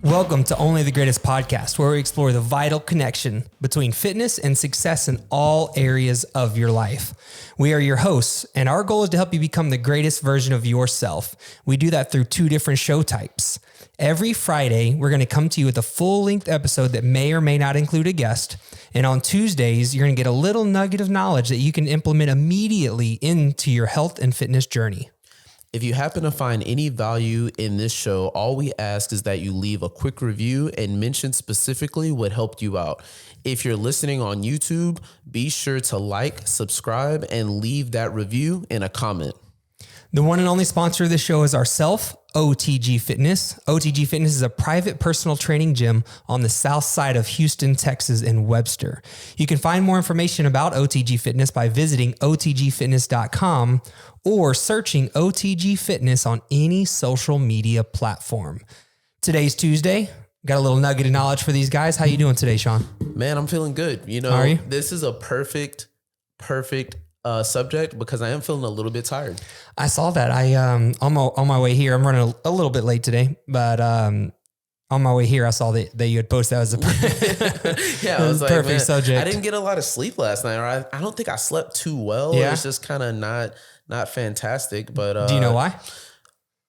Welcome to Only the Greatest Podcast, where we explore the vital connection between fitness and success in all areas of your life. We are your hosts, and our goal is to help you become the greatest version of yourself. We do that through two different show types. Every Friday, we're going to come to you with a full-length episode that may or may not include a guest. And on Tuesdays, you're going to get a little nugget of knowledge that you can implement immediately into your health and fitness journey. If you happen to find any value in this show, all we ask is that you leave a quick review and mention specifically what helped you out. If you're listening on YouTube, be sure to like, subscribe, and leave that review in a comment. The one and only sponsor of the show is ourself, OTG Fitness. OTG Fitness is a private personal training gym on the south side of Houston, Texas in Webster. You can find more information about OTG Fitness by visiting otgfitness.com or searching OTG Fitness on any social media platform. Today's Tuesday. Got a little nugget of knowledge for these guys. How you doing today, Shawn? Man, I'm feeling good. You know, Are you? This is a perfect subject because I am feeling a little bit tired. I saw that. On my way here, I'm running a little bit late today, but on my way here, I saw that you had posted that as a yeah, I was like, perfect man, subject. I didn't get a lot of sleep last night, or I don't think I slept too well. Yeah. It's just kind of not fantastic. But do you know why?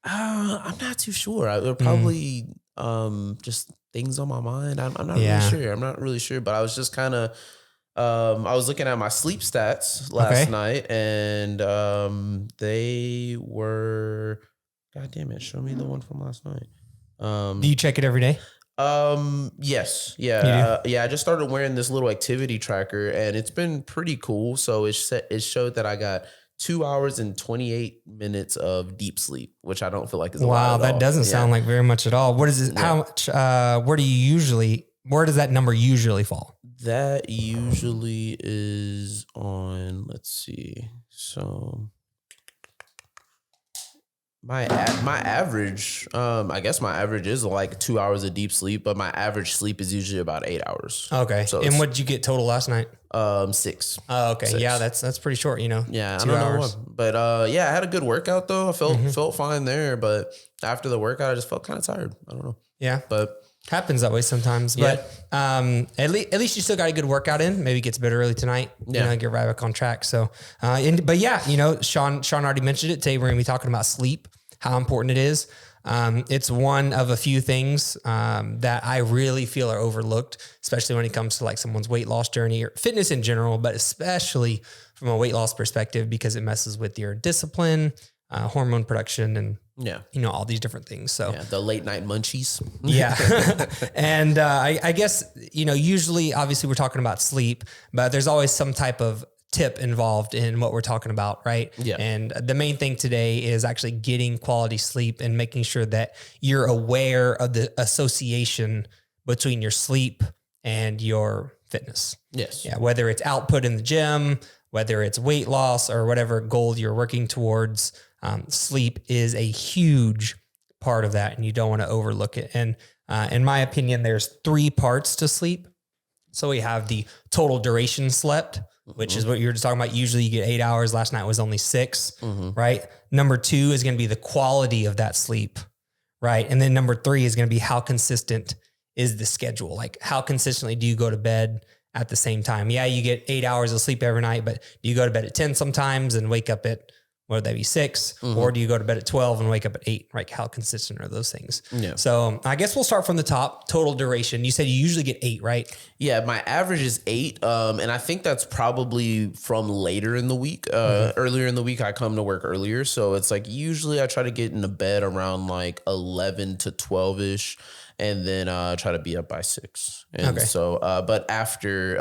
I'm not too sure. There probably just things on my mind. I'm not really sure. But I was just kind of. I was looking at my sleep stats last night, and they were, God damn it, show me the one from last night. Do you check it every day? Yes. Yeah. I just started wearing this little activity tracker, and it's been pretty cool. So it showed that I got 2 hours and 28 minutes of deep sleep, which I don't feel like is a lot at all. That doesn't sound like very much at all. What is it? Yeah. How much, where does that number usually fall? That usually is on, let's see. So my average, I guess my average is like 2 hours of deep sleep, but my average sleep is usually about 8 hours. Okay. So and what did you get total last night? 6. Oh, okay. 6. Yeah, that's pretty short, you know. Yeah, 2 I don't hours. know what. But I had a good workout though. I felt fine there, but after the workout, I just felt kind of tired. I don't know. Yeah. But happens that way sometimes, but at least you still got a good workout in. Maybe it gets a bit early tonight. Yeah. You know, get right back on track. So, but yeah, you know, Shawn already mentioned it. Today we're gonna be talking about sleep, how important it is. It's one of a few things that I really feel are overlooked, especially when it comes to like someone's weight loss journey or fitness in general, but especially from a weight loss perspective because it messes with your discipline, hormone production, and you know, all these different things. So the late night munchies. Yeah. And I guess, you know, usually, obviously we're talking about sleep, but there's always some type of tip involved in what we're talking about, right? Yeah. And the main thing today is actually getting quality sleep and making sure that you're aware of the association between your sleep and your fitness. Yes. Yeah. Whether it's output in the gym, whether it's weight loss or whatever goal you're working towards, sleep is a huge part of that, and you don't want to overlook it. And in my opinion, there's 3 parts to sleep. So we have the total duration slept, which is what you were just talking about. Usually you get 8 hours. Last night was only 6, right? Number 2 is going to be the quality of that sleep, right? And then number 3 is going to be how consistent is the schedule? Like how consistently do you go to bed at the same time? Yeah, you get 8 hours of sleep every night, but do you go to bed at 10 sometimes and wake up at, what would that be, 6? Or do you go to bed at 12 and wake up at 8? Like how consistent are those things? Yeah. So I guess we'll start from the top. Total duration. You said you usually get 8, right? Yeah, my average is 8. And I think that's probably from later in the week. Earlier in the week, I come to work earlier. So it's like usually I try to get into bed around like 11 to 12-ish. And then try to be up by 6. And so, but after,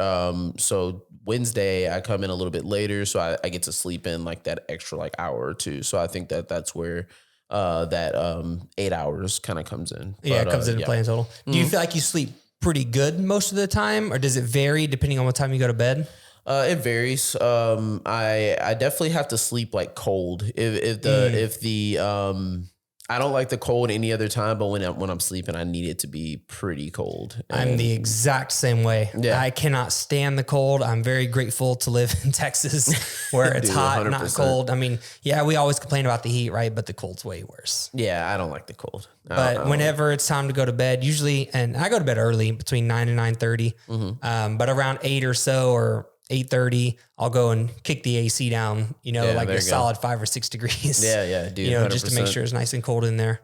so Wednesday, I come in a little bit later. So I get to sleep in like that extra like hour or 2. So I think that's where that 8 hours kind of comes in. Yeah, it comes into play in total. Do you feel like you sleep pretty good most of the time, or does it vary depending on what time you go to bed? It varies. I definitely have to sleep like cold. If the I don't like the cold any other time, but when I'm sleeping, I need it to be pretty cold. I'm the exact same way. Yeah. I cannot stand the cold. I'm very grateful to live in Texas where it's hot, 100%. Not cold. I mean, yeah, we always complain about the heat, right? But the cold's way worse. Yeah, I don't like the cold. But whenever it's time to go to bed, usually, and I go to bed early between 9 and 9:30, but around 8 or so or 8:30, I'll go and kick the AC down, like a solid 5 or 6 degrees. Yeah, dude. Just to make sure it's nice and cold in there.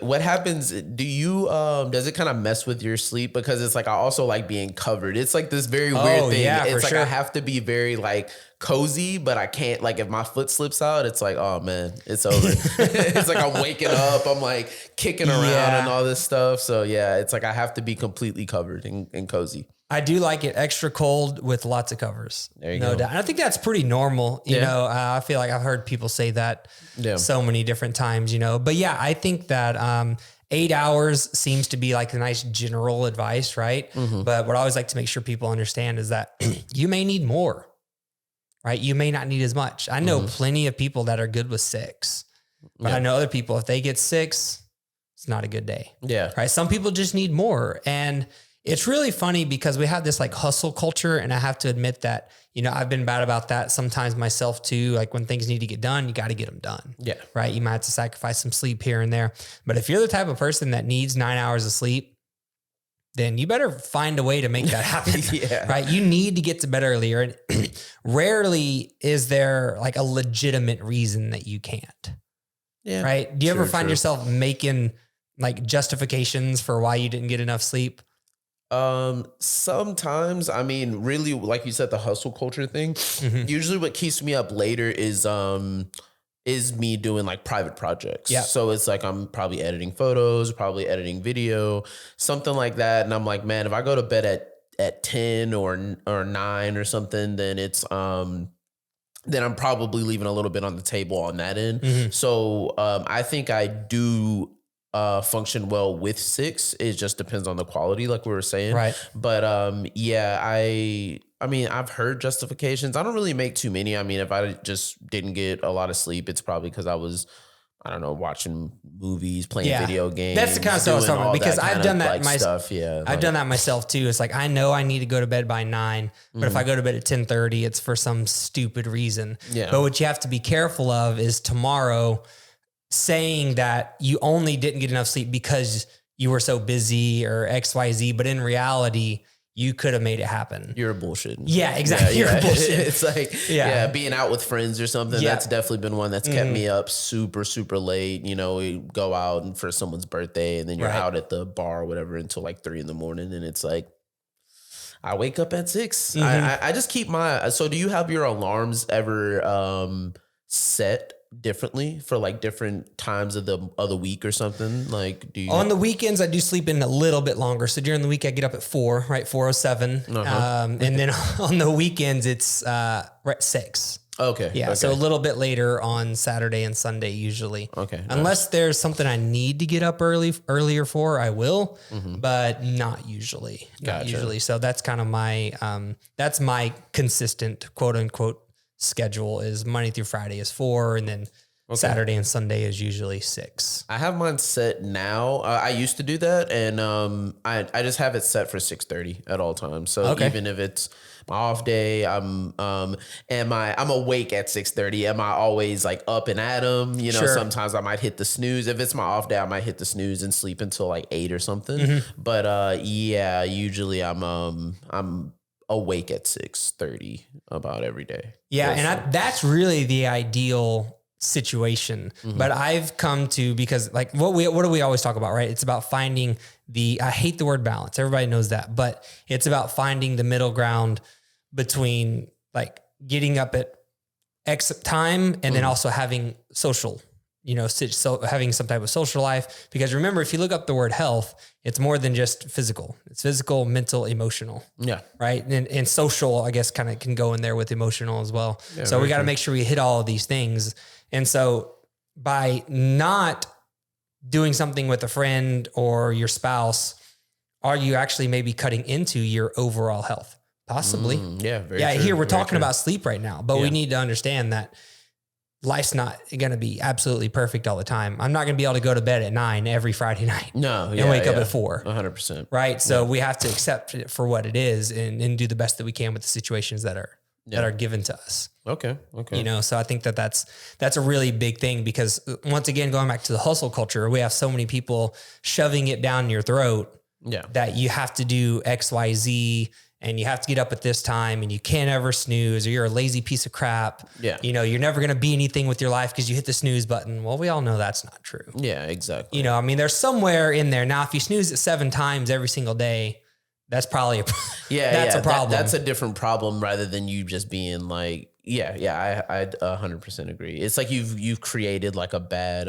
What happens? Do you, does it kind of mess with your sleep? Because it's like, I also like being covered. It's like this very weird thing. Yeah, it's like, sure. I have to be very like cozy, but I can't, like if my foot slips out, it's like, oh man, it's over. It's like, I'm waking up, I'm like kicking around and all this stuff. So yeah, it's like, I have to be completely covered and cozy. I do like it extra cold with lots of covers. There you go. No doubt. And I think that's pretty normal. You know, I feel like I've heard people say that so many different times, but yeah, I think that, 8 hours seems to be like a nice general advice, right? Mm-hmm. But what I always like to make sure people understand is that you may need more, right? You may not need as much. I know plenty of people that are good with 6, but I know other people, if they get 6, it's not a good day. Yeah. Right. Some people just need more. And it's really funny because we have this like hustle culture. And I have to admit that, I've been bad about that sometimes myself too. Like when things need to get done, you got to get them done. Yeah. Right. You might have to sacrifice some sleep here and there. But if you're the type of person that needs 9 hours of sleep, then you better find a way to make that happen. Right. You need to get to bed earlier. And rarely is there like a legitimate reason that you can't. Yeah. Right. Do you ever find yourself making like justifications for why you didn't get enough sleep? Sometimes, I mean, really, like you said, the hustle culture thing, usually what keeps me up later is me doing like private projects. Yeah. So it's like, I'm probably editing photos, probably editing video, something like that. And I'm like, man, if I go to bed at 10 or 9 or something, then it's, then I'm probably leaving a little bit on the table on that end. So, I think I do function well with 6. It just depends on the quality, like we were saying. Right. But I mean, I've heard justifications. I don't really make too many. I mean, if I just didn't get a lot of sleep, it's probably because I was, I don't know, watching movies, playing video games. That's the kind of stuff I was talking about, because I've done that myself. I've done that myself too. It's like, I know I need to go to bed by 9, but if I go to bed at 10:30, it's for some stupid reason. Yeah. But what you have to be careful of is tomorrow saying that you only didn't get enough sleep because you were so busy or XYZ, but in reality, you could have made it happen. You're a bullshit. Yeah, exactly. You're a bullshit. It's like, being out with friends or something. Yeah. That's definitely been one that's kept me up super, super late. We go out and for someone's birthday and then you're out at the bar or whatever until like 3 a.m. And it's like, I wake up at 6. I just keep so do you have your alarms ever set differently for like different times of the week or something? Like, do you on the weekends I do sleep in a little bit longer, so during the week I get up at 4, right? 4:07. And then on the weekends it's at 6. Okay. Yeah. Okay. So a little bit later on Saturday and Sunday usually. Okay. Nice. Unless there's something I need to get up earlier for, I will, but not usually. Not usually. So that's kind of my consistent quote unquote schedule is Monday through Friday is 4, and then Saturday and Sunday is usually 6. I have mine set now. I used to do that, and I just have it set for 6:30 at all times. So even if it's my off day, I'm awake at 6:30. Am I always like up and at 'em? Sometimes I might hit the snooze. If it's my off day, I might hit the snooze and sleep until like 8 or something. But usually I'm awake at 6:30 about every day. Yeah. And that's really the ideal situation, but I've come to, because like what do we always talk about, right? It's about finding I hate the word balance. Everybody knows that, but it's about finding the middle ground between like getting up at X time and then also having social, so having some type of social life. Because remember, if you look up the word health, it's more than just physical. It's physical, mental, emotional. Yeah. Right. And social, I guess, kind of can go in there with emotional as well. Yeah, so we got to make sure we hit all of these things. And so by not doing something with a friend or your spouse, are you actually maybe cutting into your overall health? Possibly. Very true. Here we're talking about sleep right now, but we need to understand that life's not going to be absolutely perfect all the time. I'm not going to be able to go to bed at 9 every Friday night and wake up at 4. 100%. Right. So we have to accept it for what it is and do the best that we can with the situations that are given to us. Okay. So I think that's a really big thing, because once again, going back to the hustle culture, we have so many people shoving it down your throat that you have to do X, Y, Z, and you have to get up at this time and you can't ever snooze, or you're a lazy piece of crap. Yeah. You're never going to be anything with your life because you hit the snooze button. Well, we all know that's not true. Yeah, exactly. There's somewhere in there. Now, if you snooze it 7 times every single day, that's probably a problem. That's a different problem rather than you just being like, I 100% agree. It's like you've created like a bad,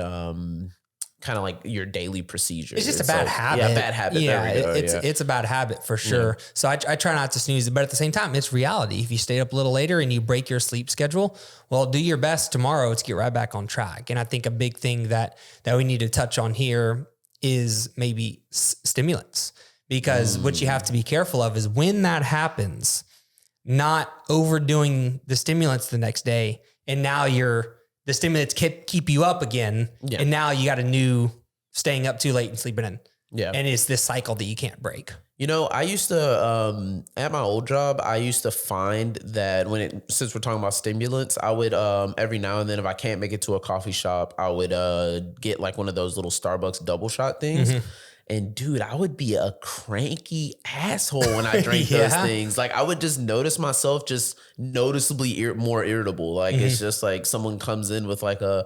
kind of like your daily procedure. It's just a bad habit. Yeah, bad habit. Yeah, it's a bad habit for sure. Yeah. So I try not to snooze it, but at the same time, it's reality. If you stay up a little later and you break your sleep schedule, well, do your best tomorrow to get right back on track. And I think a big thing that we need to touch on here is maybe stimulants, because what you have to be careful of is when that happens, not overdoing the stimulants the next day. And now the stimulants keep you up again. Yeah. And now you got a new staying up too late and sleeping in. Yeah. And it's this cycle that you can't break. I used to, at my old job, I used to find that since we're talking about stimulants, I would, every now and then, if I can't make it to a coffee shop, I would, get like one of those little Starbucks double shot things. Mm-hmm. And dude, I would be a cranky asshole when I drank those things. Like I would just notice myself just noticeably more irritable. Like it's just like someone comes in with like a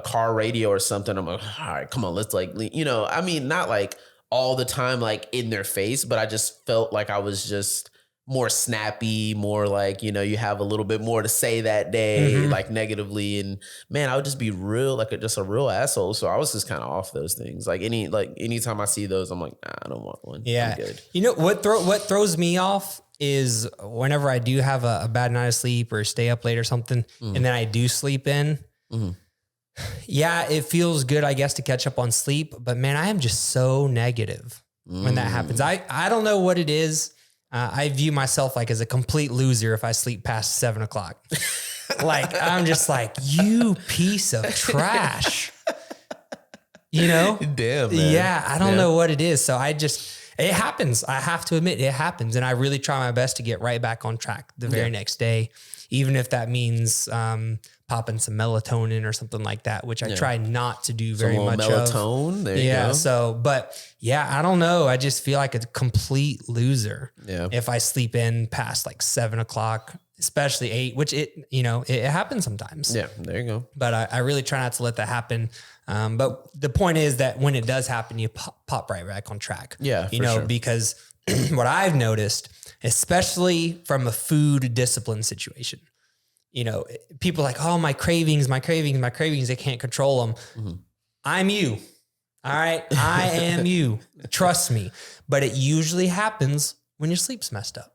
car radio or something. I'm like, all right, come on, let's like, not like all the time, like in their face, but I just felt like I was just more snappy, more like, you have a little bit more to say that day, like negatively. And man, I would just be real, like just a real asshole. So I was just kind of off those things. Like anytime I see those, I'm like, nah, I don't want one. Yeah. I'm good. What throws me off is whenever I do have a bad night of sleep or stay up late or something, and then I do sleep in. Yeah, it feels good, I guess, to catch up on sleep, but man, I am just so negative when that happens. I don't know what it is. I view myself like as a complete loser if I sleep past 7 o'clock. Like, I'm just like, you piece of trash, Damn, man. Yeah. I don't know what it is. So it happens. I have to admit it happens. And I really try my best to get right back on track the very next day, even if that means, popping some melatonin or something like that, which I try not to do very much melatonin. There you go. So, but I don't know. I just feel like a complete loser if I sleep in past like 7 o'clock, especially 8, which it happens sometimes. Yeah, there you go. But I really try not to let that happen. But the point is that when it does happen, you pop right back on track. Yeah, sure. Because what I've noticed, especially from a food discipline situation, people are like, oh, my cravings, I can't control them. I'm you. All right. I am you. Trust me. But it usually happens when your sleep's messed up.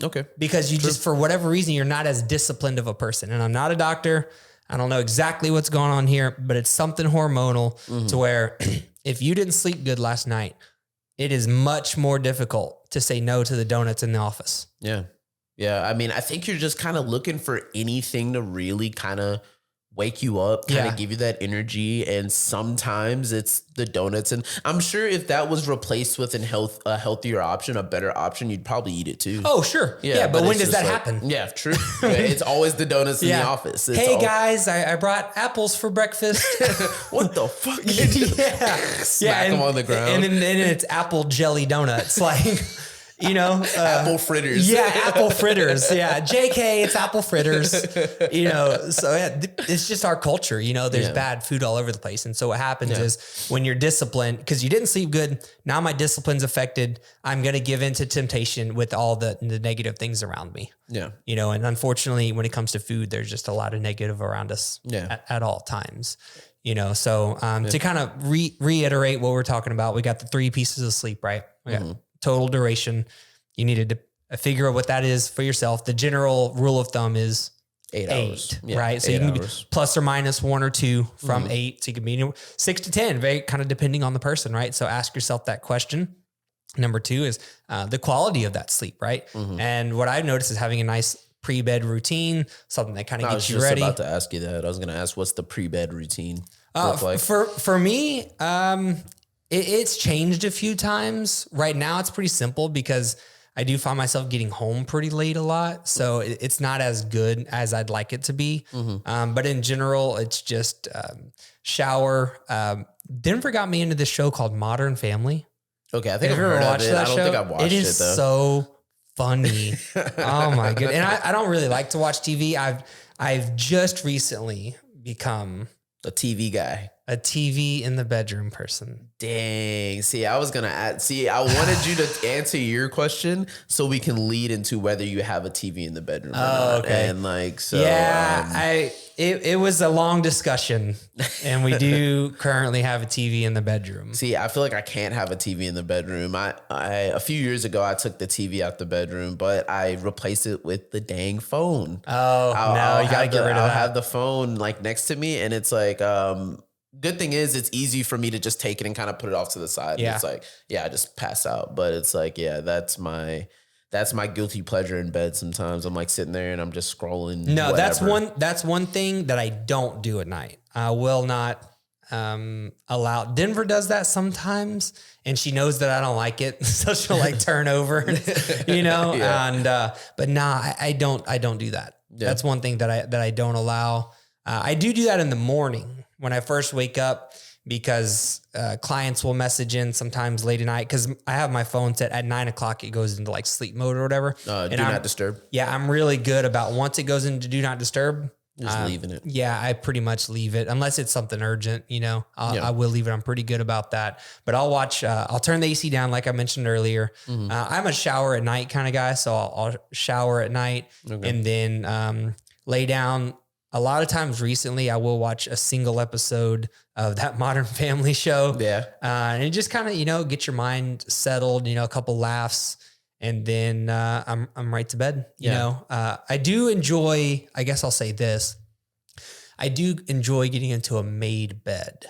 Okay. Because you just, for whatever reason, you're not as disciplined of a person. And I'm not a doctor. I don't know exactly what's going on here, but it's something hormonal to where if you didn't sleep good last night, it is much more difficult to say no to the donuts in the office. Yeah. Yeah. I mean, I think you're just kind of looking for anything to really kind of wake you up, kind of give you that energy. And sometimes it's the donuts. And I'm sure if that was replaced with a healthier option, a better option, you'd probably eat it too. Oh, sure. Yeah. But when does that happen? Yeah, true. It's always the donuts in the office. Hey guys, I brought apples for breakfast. What the fuck? Smack them on the ground. And then it's apple jelly donuts. Like, apple fritters. Yeah. Apple fritters. Yeah. JK, it's apple fritters, so it's just our culture, there's bad food all over the place. And so what happens is when you're disciplined, cause you didn't sleep good. Now my discipline's affected. I'm going to give into temptation with all the negative things around me. Yeah. And unfortunately when it comes to food, there's just a lot of negative around us at all times, so, to kind of reiterate what we're talking about, we got the 3 pieces of sleep, right? We got total duration. You needed to figure out what that is for yourself. The general rule of thumb is 8 hours, right? So you can be plus or minus 1 or 2 from 8. So you can be 6 to 10, very kind of depending on the person, right? So ask yourself that question. Number 2 is the quality of that sleep, right? And what I've noticed is having a nice pre-bed routine, something that kind of gets you ready. I was just about to ask you that. I was going to ask, what's the pre-bed routine look like? For me, it's changed a few times. Right now, it's pretty simple because I do find myself getting home pretty late a lot. So it's not as good as I'd like it to be. But in general, it's just shower. Denver got me into this show called Modern Family. Okay, I think I've heard of it. I don't think I've watched it, though. It is so funny. Oh, my goodness. And I don't really like to watch TV. I've just recently become a TV guy. A TV in the bedroom person. Dang. See, I was going to add, I wanted you to answer your question so we can lead into whether you have a TV in the bedroom or not. Okay. And like, so. Yeah, it was a long discussion and we do currently have a TV in the bedroom. See, I feel like I can't have a TV in the bedroom. A few years ago, I took the TV out the bedroom, but I replaced it with the dang phone. Oh, you got to get rid of that. I'll have the phone like next to me and it's like, good thing is it's easy for me to just take it and kind of put it off to the side. Yeah. It's like, I just pass out. But it's like, that's my guilty pleasure in bed. Sometimes I'm like sitting there and I'm just scrolling. No, whatever. that's one thing that I don't do at night. I will not allow. Denver does that sometimes and she knows that I don't like it. So she'll like turn over, Yeah. and, but nah, I don't do that. Yeah. That's one thing that I don't allow. I do that in the morning when I first wake up because clients will message in sometimes late at night because I have my phone set at 9 o'clock. It goes into like sleep mode or whatever. Do not disturb. Yeah, I'm really good about once it goes into do not disturb. Just leaving it. Yeah, I pretty much leave it unless it's something urgent. I will leave it. I'm pretty good about that. But I'll watch. I'll turn the AC down like I mentioned earlier. Mm-hmm. I'm a shower at night kind of guy, so I'll shower at night and then lay down. A lot of times recently, I will watch a single episode of that Modern Family show. Yeah. And it just kind of, get your mind settled, a couple laughs, and then I'm right to bed. I do enjoy, I guess I'll say this. I do enjoy getting into a made bed.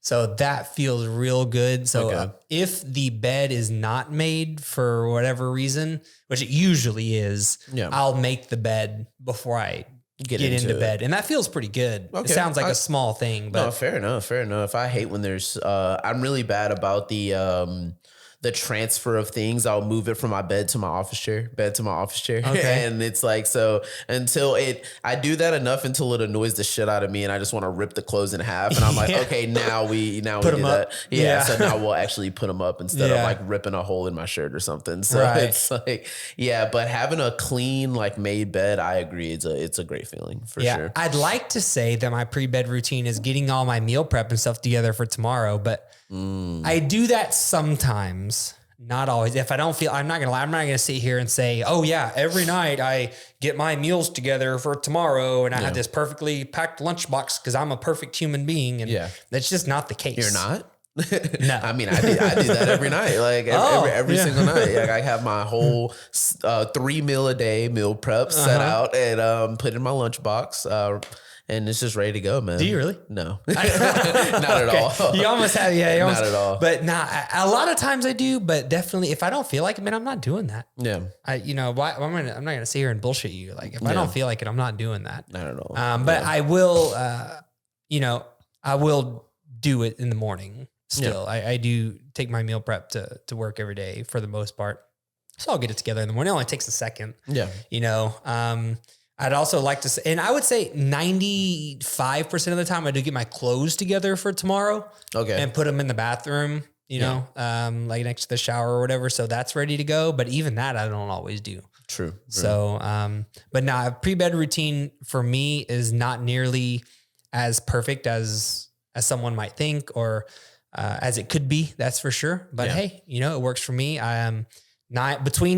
So that feels real good. So if the bed is not made for whatever reason, which it usually is, I'll make the bed before I get into bed. And that feels pretty good. Okay. It sounds like a small thing, but no, fair enough. I hate when there's, I'm really bad about the transfer of things. I'll move it from my bed to my office chair. Okay. And it's like, so I do that enough until it annoys the shit out of me and I just want to rip the clothes in half. And I'm like, okay, now we do that. Yeah. So now we'll actually put them up instead of like ripping a hole in my shirt or something. So it's like, but having a clean, like made bed, I agree. It's a great feeling for sure. I'd like to say that my pre-bed routine is getting all my meal prep and stuff together for tomorrow, but I do that sometimes, not always. If I don't feel, I'm not going to lie. I'm not going to sit here and say, oh yeah, every night I get my meals together for tomorrow and I have this perfectly packed lunchbox because I'm a perfect human being. And that's just not the case. You're not? No. I mean, I do that every night, like every single night. Like I have my whole 3 meal a day meal prep set out and put in my lunchbox. And it's just ready to go, man. Do you really? No, not at all. You almost have, not at all. But a lot of times I do, but definitely if I don't feel like it, man, I'm not doing that. Yeah. I'm not going to sit here and bullshit you. Like if I don't feel like it, I'm not doing that. Not at all. But I will, I will do it in the morning still. Yeah. I do take my meal prep to work every day for the most part. So I'll get it together in the morning. It only takes a second. Yeah. I'd also like to say, and I would say 95% of the time I do get my clothes together for tomorrow. Okay. And put them in the bathroom, like next to the shower or whatever. So that's ready to go. But even that I don't always do. True. So, but a pre-bed routine for me is not nearly as perfect as someone might think or as it could be. That's for sure. But hey, it works for me. I am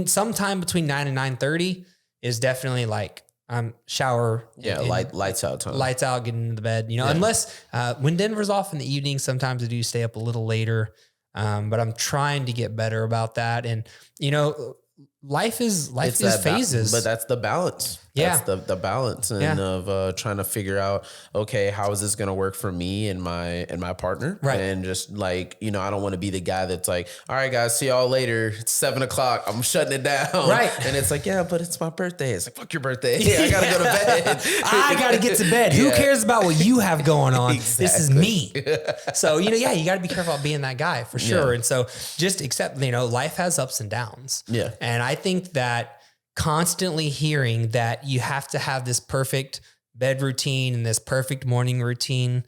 sometime between 9 and 9:30 is definitely like, shower. Yeah. Lights out time. Lights out, getting into the bed, unless, when Denver's off in the evening, sometimes I do stay up a little later. But I'm trying to get better about that. And, life is phases. But that's the balance. That's the balance and of trying to figure out, okay, how is this going to work for me and my partner? Right. And just like, I don't want to be the guy that's like, all right, guys, see y'all later. It's 7:00. I'm shutting it down. Right. And it's like, yeah, but it's my birthday. It's like, fuck your birthday. I got to go to bed. I got to get to bed. Who cares about what you have going on? Exactly. This is me. So, you got to be careful about being that guy for sure. And so just accept, life has ups and downs. Yeah. And I think that constantly hearing that you have to have this perfect bed routine and this perfect morning routine,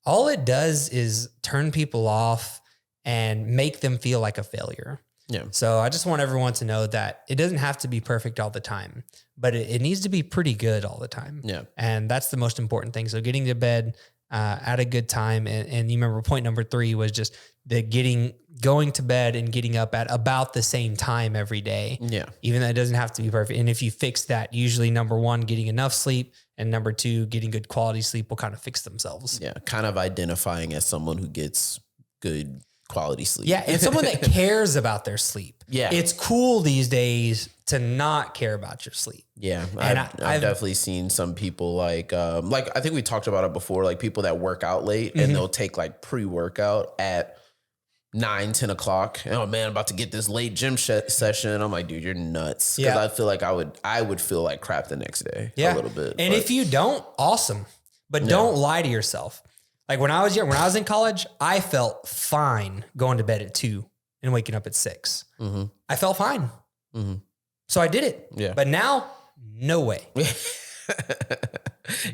all it does is turn people off and make them feel like a failure. Yeah. So I just want everyone to know that it doesn't have to be perfect all the time, but it needs to be pretty good all the time. Yeah. And that's the most important thing. So getting to bed at a good time. And you remember point number 3 was just going to bed and getting up at about the same time every day. Yeah. Even though it doesn't have to be perfect. And if you fix that, usually number 1, getting enough sleep, and number 2, getting good quality sleep will kind of fix themselves. Yeah. Kind of identifying as someone who gets good quality sleep. Yeah. And someone that cares about their sleep. Yeah. It's cool these days to not care about your sleep. Yeah. And I've definitely seen some people like I think we talked about it before, like people that work out late and they'll take like pre-workout at 9-10 o'clock. Oh man, I'm about to get this late gym session. I'm like, dude, you're nuts. Because I feel like I would feel like crap the next day a little bit. And if you don't, awesome. But don't lie to yourself. Like when I was in college, I felt fine going to bed at 2 and waking up at 6. Mm-hmm. I felt fine. Mm-hmm. So I did it. Yeah. But now, no way.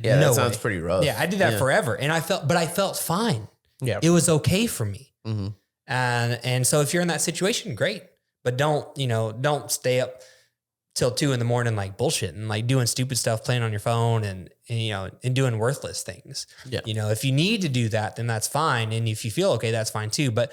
That sounds pretty rough. Yeah, I did that forever. And I felt fine. Yeah. It was okay for me. Mm-hmm. And so if you're in that situation, great. But don't stay up till 2 a.m, like bullshitting, like doing stupid stuff, playing on your phone and doing worthless things. Yeah. If you need to do that, then that's fine. And if you feel okay, that's fine too. But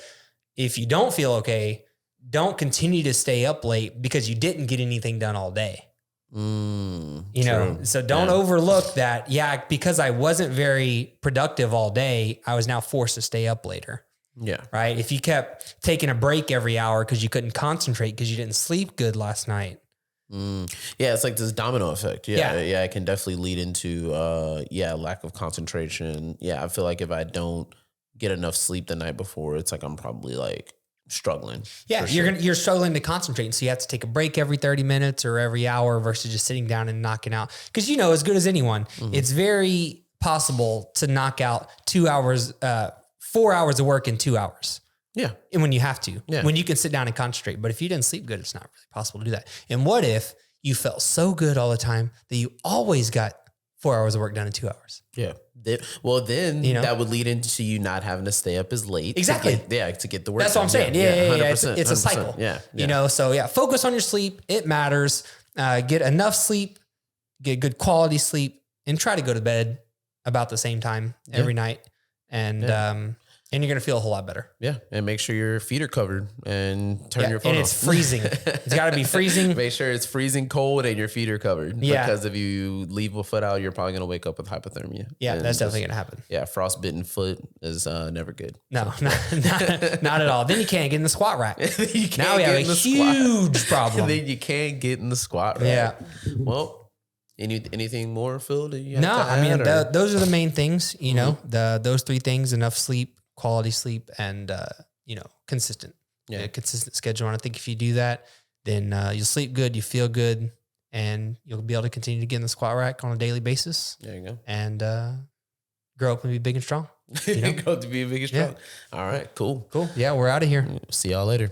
if you don't feel okay, don't continue to stay up late because you didn't get anything done all day. So don't overlook that. Yeah. Because I wasn't very productive all day, I was now forced to stay up later. Yeah. Right. If you kept taking a break every hour because you couldn't concentrate because you didn't sleep good last night. Yeah. It's like this domino effect. Yeah. It can definitely lead into, lack of concentration. Yeah. I feel like if I don't get enough sleep the night before, it's like, I'm probably like struggling. Yeah. You're struggling to concentrate. So you have to take a break every 30 minutes or every hour versus just sitting down and knocking out. Cause as good as anyone, it's very possible to knock out 2 hours, 4 hours of work in 2 hours. Yeah. And when you have to, when you can sit down and concentrate, but if you didn't sleep good, it's not really possible to do that. And what if you felt so good all the time that you always got 4 hours of work done in 2 hours? Yeah. Then that would lead into you not having to stay up as late. Exactly. To get the work. That's what I'm saying. Yeah. 100%, It's a cycle. Yeah. So focus on your sleep. It matters. Get enough sleep, get good quality sleep, and try to go to bed about the same time every night. And, and you're going to feel a whole lot better. Yeah. And make sure your feet are covered and turn your phone and off. It's freezing. It's got to be freezing. Make sure it's freezing cold and your feet are covered. Yeah. Because if you leave a foot out, you're probably going to wake up with hypothermia. Yeah, that's definitely going to happen. Yeah. Frostbitten foot is never good. No, not at all. Then you can't get in the squat rack. Now we have a huge problem. Then you can't get in the squat rack. Yeah. Well, anything more, Phil? Those are the main things, those 3 things: enough sleep, quality sleep, and, consistent, consistent schedule. And I think if you do that, then you'll sleep good, you feel good, and you'll be able to continue to get in the squat rack on a daily basis. There you go. And grow up and be big and strong. Grow up to be big and strong. Yeah. All right, cool. Yeah, we're out of here. See y'all later.